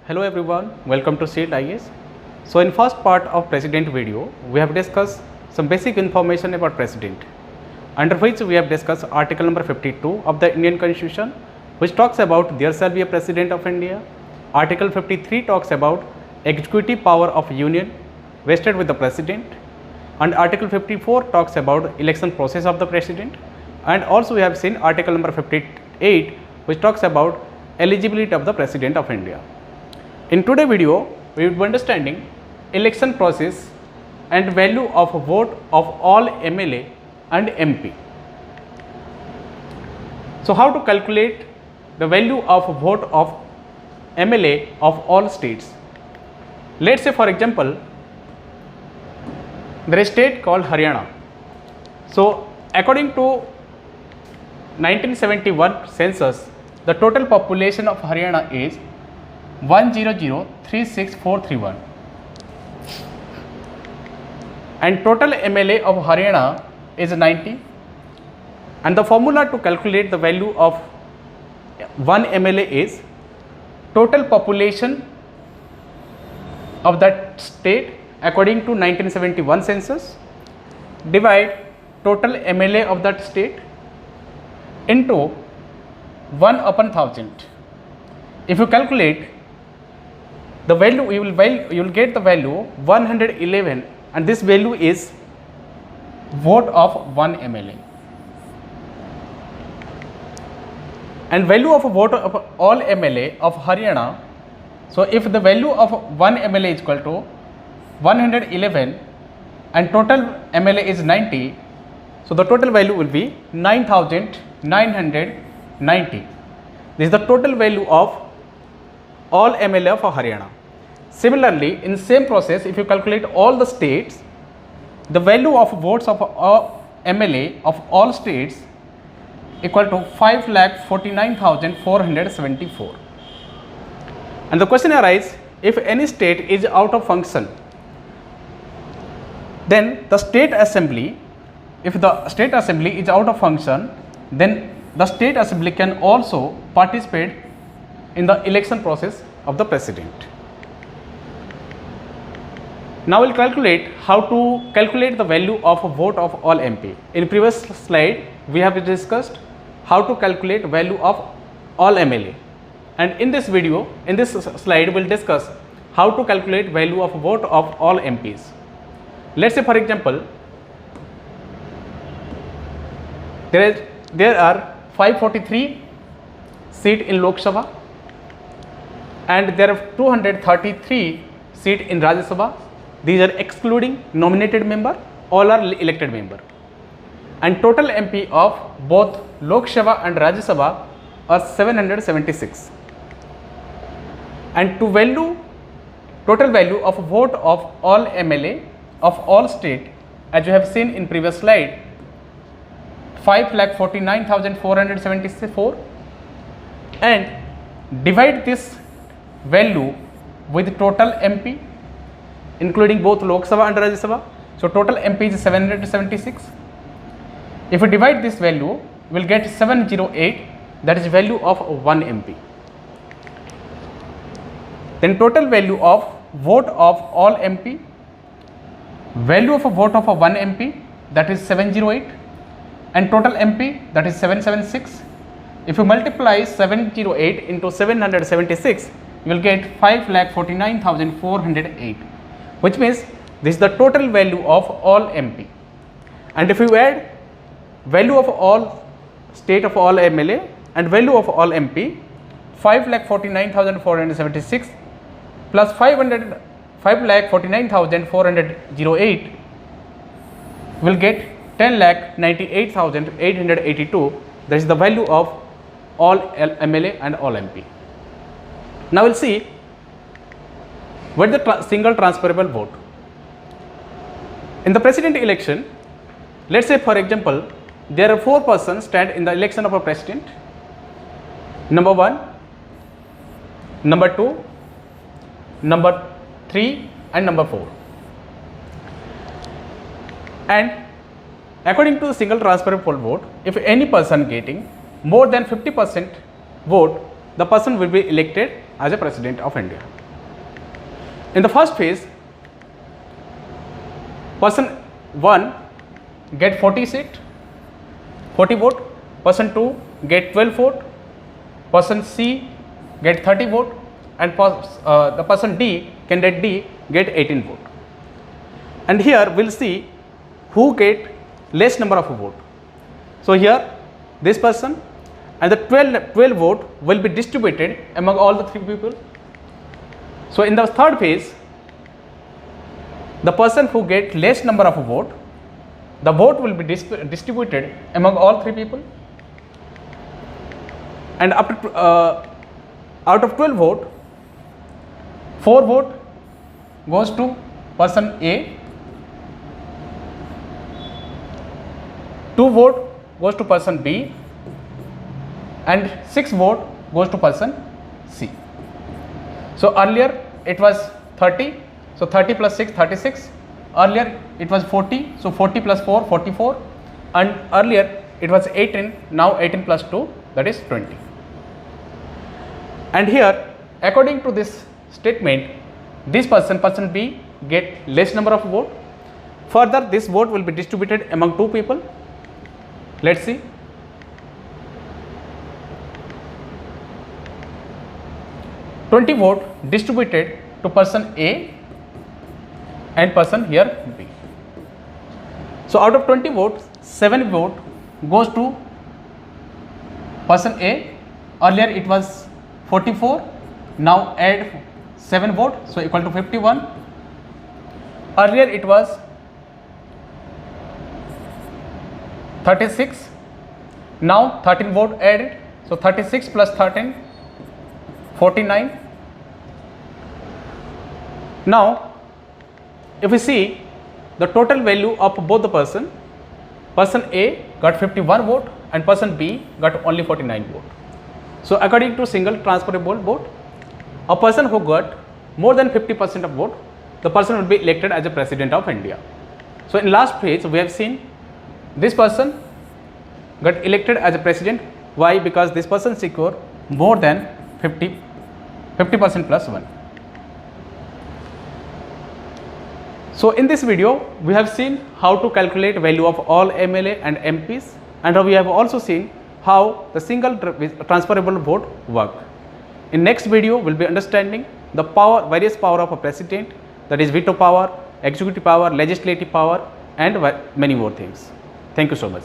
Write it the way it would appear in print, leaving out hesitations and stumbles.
Hello everyone, welcome to State IAS. So in first part of President video, we have discussed some basic information about President, under which we have discussed article number 52 of the Indian Constitution, which talks about there shall be a President of India. Article 53 talks about executive power of Union vested with the President, and Article 54 talks about election process of the President, and also we have seen article number 58 which talks about eligibility of the President of India. In today's video, we will be understanding election process and value of vote of all MLA and MP. So how to calculate the value of vote of MLA of all states? Let's say for example, there is a state called Haryana. So according to 1971 census, the total population of Haryana is 100,36431, and total MLA of Haryana is 90, and the formula to calculate the value of one MLA is total population of that state according to 1971 census divide total MLA of that state into 1 upon 1000. If you calculate the value, you will get the value 111, and this value is vote of one MLA. And value of vote of all MLA of Haryana. So if the value of one MLA is equal to 111 and total MLA is 90, so the total value will be 9,990. This is the total value of all MLA of Haryana. Similarly, in same process, if you calculate all the states, the value of votes of all MLA of all states equal to 5,49,474. And the question arises, if any state is out of function, then the state assembly, if the state assembly is out of function, then the state assembly can also participate in the election process of the president. Now we will calculate how to calculate the value of a vote of all MP. In previous slide, we have discussed how to calculate value of all MLA, and in this video, in this slide, we will discuss how to calculate value of vote of all MPs. Let's say for example, there are 543 seats in Lok Sabha, and there are 233 seats in Rajya Sabha. These are excluding nominated member, all are elected member, and total MP of both Lok Sabha and Rajya Sabha are 776. And to value total value of vote of all MLA of all state, as you have seen in previous slide, 5,49,474, and divide this value with total MP including both Lok Sabha and Rajya Sabha. So total MP is 776. If we divide this value, we will get 708, that is value of one MP. Then total value of vote of all MP, value of a vote of a one MP, that is 708, and total MP, that is 776. If you multiply 708 into 776, you will get 5,49,408, which means this is the total value of all MP. And if you add value of all state of all MLA and value of all MP, 5,49,476 plus 5,49,408 will get 10,98,882. That is the value of all MLA and all MP. Now we will see what is the single transferable vote. In the president election, let's say for example, there are 4 persons stand in the election of a president, number 1, number 2, number 3 and number 4. And according to the single transferable vote, if any person getting more than 50% vote, the person will be elected as a President of India. In the first phase, person 1 get 40 vote, person 2 get 12 vote, person C get 30 vote, and the person D, candidate D, get 18 vote. And here we will see who get less number of vote. So here this person and the 12 vote will be distributed among all the 3 people. So in the third phase, the person who get less number of vote, the vote will be distributed among all 3 people, and after out of 12 vote, 4 vote goes to person A, 2 vote goes to person B, and 6 vote goes to person C. So earlier it was 30, so 30 plus 6, 36. Earlier it was 40, so 40 plus 4, 44, and earlier it was 18, now 18 plus 2, that is 20. And here, according to this statement, this person B, get less number of vote. Further, this vote will be distributed among 2 people. Let's see. $20 vote distributed to person A and person here B. So out of 20 votes, 7 vote goes to person A. Earlier it was 44, now add 7 vote, so equal to 51. Earlier it was 36, now 13 vote added, so 36 plus 13, 49. Now if we see the total value of both the person A got 51 vote and person B got only 49 vote. So according to single transferable vote, a person who got more than 50% of vote, the person will be elected as a President of India. So in last page we have seen this person got elected as a president. Why? Because this person secured more than 50% plus 1. So in this video we have seen how to calculate value of all MLA and MPs, and we have also seen how the single transferable vote work. In next video we will be understanding the various power of a president, that is veto power, executive power, legislative power, and many more things. Thank you so much.